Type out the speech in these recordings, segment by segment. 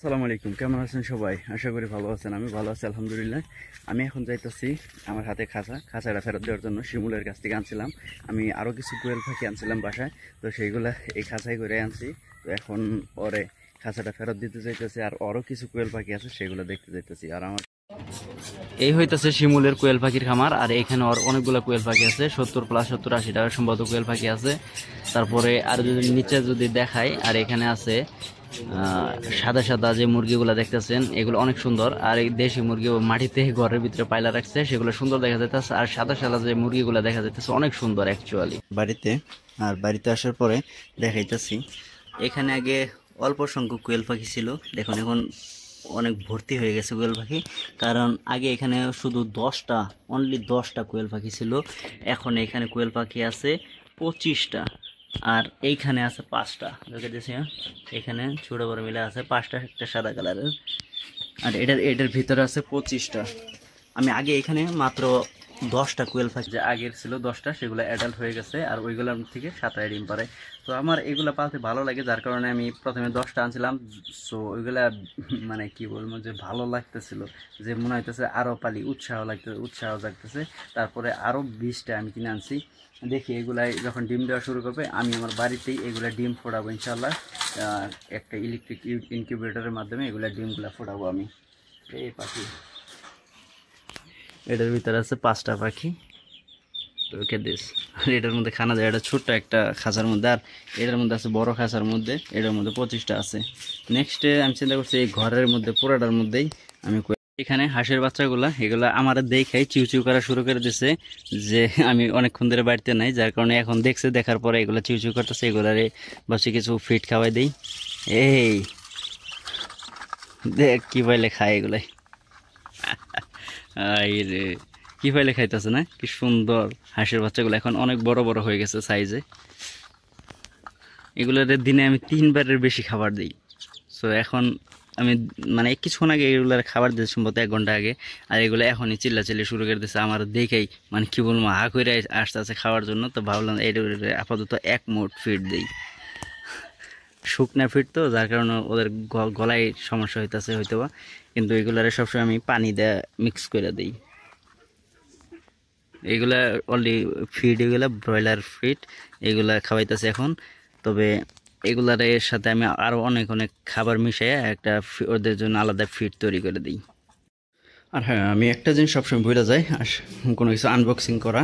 আসসালামু আলাইকুম, কেমন আছেন সবাই? আশা করি ভালো আছেন। আমি ভালো আছি আলহামদুলিল্লাহ। আমি এখন যাইতেছি আমার হাতে খাঁচাটা ফেরত দেওয়ার জন্য। শিমুলের কাছ থেকে আনছিলাম। আমি আরও কিছু কোয়েল পাখি আনছিলাম বাসায়, তো সেইগুলা এই খাঁচায় করে আনছি। তো এখন পরে খাঁচাটা ফেরত দিতে যাইতেছি, আর আরও কিছু কোয়েল পাখি আছে সেগুলো দেখতে যাইতেছি। আর আমার এই হইতাছে শিমুলের কোয়েল পাখির খামার, আর এখানে আর অনেকগুলো কোয়েল পাখি আছে, 70 প্লাস 70-80 টাকা সম্ভবত কোয়েল পাখি আছে। তারপরে আর যদি নিচে যদি দেখাই, আর এখানে আছে সাদা সাদা যে মুরগিগুলো দেখতেছেন, এগুলো অনেক সুন্দর। আর এই দেশি মুরগি মাটিতে ঘরের ভিতরে পায়লা রাখছে, সেগুলো সুন্দর দেখা যাইতেছে। আর সাদা সাদা যে মুরগিগুলো দেখা যাইতেছে অনেক সুন্দর অ্যাকচুয়ালি বাড়িতে। আর বাড়িতে আসার পরে দেখাইতেছি, এখানে আগে অল্প সংখ্যক কোয়েল পাখি ছিল, দেখুন এখন অনেক ভর্তি হয়ে গেছে কোয়েল পাখি। কারণ আগে এখানে শুধু 10টা, অনলি 10টা কোয়েল পাখি ছিল। এখন এখানে কোয়েল পাখি আছে 25টা, আর এইখানে আছে 5টা। দেখে দিয়েছি, এখানে ছোট বড় মিলে আছে 5টা, একটা সাদা কালারের। আর এটার ভিতরে আছে 25টা। আমি আগে এখানে মাত্র 10টা কোয়েল পাখি, যে আগের ছিল 10টা, সেগুলো অ্যাডাল্ট হয়ে গেছে, আর ওইগুলোর থেকে 7টায় ডিম পারে। তো আমার এগুলো পালতে ভালো লাগে, যার কারণে আমি প্রথমে 10টা আনছিলাম। সো ওইগুলা মানে কি বলবো, যে ভালো লাগতেছিল, যে মনে হইতেছে আরও পালি, উৎসাহ জাগতেছে। তারপরে আরও 20টা আমি কিনে আনছি। দেখি এগুলাই যখন ডিম দেওয়া শুরু করবে, আমি আমার বাড়িতেই এগুলা ডিম ফোটাবো ইনশাল্লাহ। একটা ইলেকট্রিক ইনকিউবেটরের মাধ্যমে এগুলা ডিমগুলা ফোটাবো আমি। এই পাখি, এটার ভিতরে আছে 5টা পাখি। ওকে দিস, আর এটার মধ্যে খানা যায়, এটা ছোট্ট একটা খাঁচার মধ্যে। আর এটার মধ্যে আছে বড় খাঁচার মধ্যে, এটার মধ্যে 25টা আছে। নেক্সটে আমি চিন্তা করছি এই ঘরের মধ্যে পুরাটার মধ্যেই আমি এখানে হাঁসের বাচ্চাগুলা, এগুলা আমার দেখেই চিউ চিউ করা শুরু করে দিছে, যে আমি অনেকক্ষণ ধরে বাড়িতে নাই, যার কারণে এখন দেখছে, দেখার পরে এগুলা চিউ চিউ করতেছে। এগুলারে ভাবছি কিছু ফিট খাওয়াই দিই। এই দেখ কি পাইলে খায় এগুলাই। আই রে, কি পাইলে খাইতেছে না, কি সুন্দর। হাঁসের বাচ্চাগুলো এখন অনেক বড় বড় হয়ে গেছে সাইজে। এগুলোর দিনে আমি 3বারের বেশি খাবার দিই। সো এখন আমি মানে কিছুক্ষণ আগে এগুলোর খাবার দিতে, সম্ভবত 1 ঘন্টা আগে। আর এগুলো এখনই চিল্লাচিল্লি শুরু করে দিচ্ছে আমার দেখেই, মানে কি বলবো, হা করে আসতে আছে খাওয়ার জন্য। তো ভাবলাম এটা আপাতত 1 মুঠ ফিট দিই, শুকনা ফিট তো, যার কারণে ওদের গলায় সমস্যা হইতেছে হয়তো বা। কিন্তু এগুলারে সবসময় আমি পানি দিয়ে মিক্স করে দিই। এগুলা অলরেডি ফিড, এগুলা ব্রয়লার ফিড, এগুলা খাওয়াইতেছে এখন। তবে এগুলার এর সাথে আমি আরও অনেক অনেক খাবার মিশিয়ে একটা ওদের জন্য আলাদা ফিড তৈরি করে দিই। আর হ্যাঁ, আমি একটা জিনিস সবসময় ভুলে যাই, আর কোনো কিছু আনবক্সিং করা।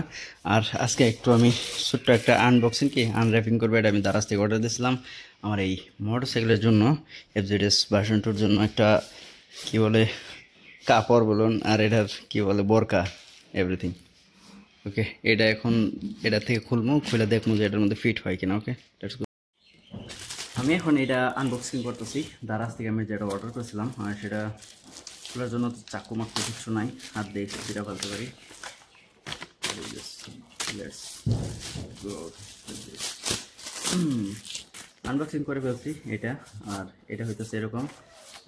আর আজকে একটু আমি ছোট্ট একটা আনবক্সিং কি আনর্যাপিং করবো, এটা আমি দারাজ থেকে অর্ডার দিয়েছিলাম আমার এই মোটরসাইকেলের জন্য, FZS ভার্সন 2-র জন্য একটা কি বলে কাপড় বলুন, আর এটার কি বলে বোরকা, এভরিথিং। ওকে, এটা এখন এটা থেকে খুলবো, খুলে দেখবো যে এটার মধ্যে ফিট হয় কিনা। ওকে, আমি এখন এটা আনবক্সিং করতেছি। দারাজ থেকে আমি যেটা অর্ডার করেছিলাম, আর সেটা খোলার জন্য চাকু মাকু কিছু নাই, হাত দিয়ে সেটা ফেলতে পারি। আনবক্সিং করে ফেলছি এটা। আর এটা হইতেছে এরকম,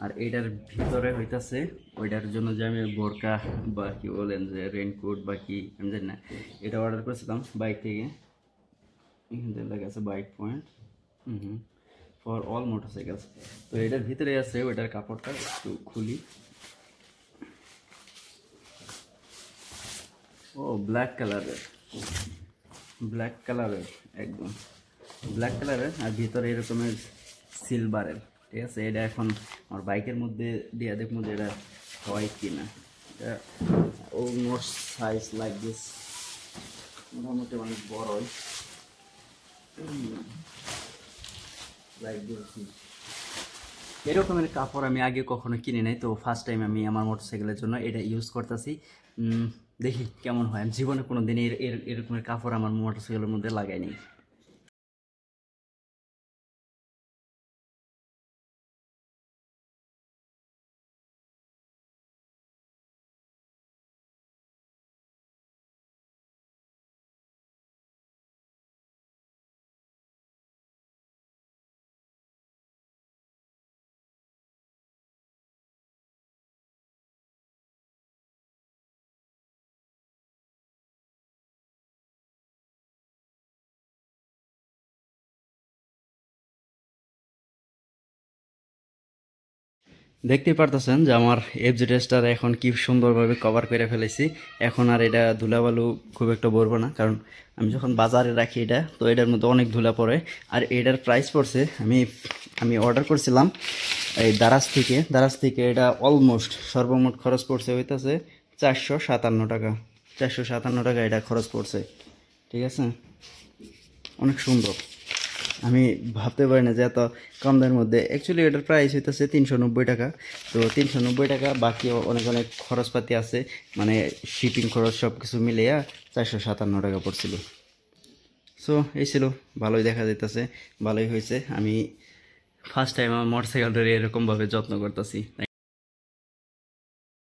আর এটার ভিতরে হইতেছে ওইটার জন্য যে আমি বোরকা বা কি বলেন যে রেনকোট বা কি আমি জানি না, এটা অর্ডার করেছিলাম বাইক থেকে। এখান থেকে লেখা আছে বাইক পয়েন্ট ফর অল মোটরসাইকেলস। তো এটার ভিতরে আছে ওইটার কাপড়টা, একটু খুলি। ও ব্ল্যাক কালারের, ব্ল্যাক কালারের, একদম ব্ল্যাক কালারের, আর ভিতরে এরকমের সিলভারের। ঠিক আছে, এটা এখন আমার বাইকের মধ্যে দিয়ে দেখবো যে এটা হয় কি না। এটা অলমোস্ট সাইজ লাইক দিস, মোটামুটি অনেক বড়ই লাইক দিস। এরকমের কাপড় আমি আগে কখনো কিনে নাই, তো ফার্স্ট টাইম আমি আমার মোটরসাইকেলের জন্য এটা ইউজ করতেছি। দেখি কেমন হয়। আমি জীবনে কোনো দিন এরকমের কাপড় আমার মোটরসাইকেলের মধ্যে লাগাইনি। দেখতেই পারতেছেন যে আমার এফজেড ড্রেসটার এখন কি সুন্দরভাবে কভার করে ফেলেছি। এখন আর এটা ধুলাবালু খুব একটা ভরবো না, কারণ আমি যখন বাজারে রাখি এটা, তো এটার মধ্যে অনেক ধুলা পড়ে। আর এটার প্রাইস পড়ছে, আমি অর্ডার করছিলাম এই দারাজ থেকে এটা অলমোস্ট সর্বমোট খরচ পড়ছে হইতেছে 457 টাকা। 457 টাকা এটা খরচ পড়ছে, ঠিক আছে। অনেক সুন্দর, আমি ভাবতে পারি না যে এত কম দামের মধ্যে। অ্যাকচুয়ালি এটার প্রাইস হইতেছে 390 টাকা। তো 390 টাকা, বাকি অনেক অনেক খরচপাতি আছে, মানে শিপিং খরচ সব কিছু মিলিয়ে 457 টাকা পড়ছিল। সো এই ছিল, ভালোই দেখা যাইতেছে, ভালোই হয়েছে। আমি ফার্স্ট টাইম আমার মোটরসাইকেলটা এরকমভাবে যত্ন করতেছি।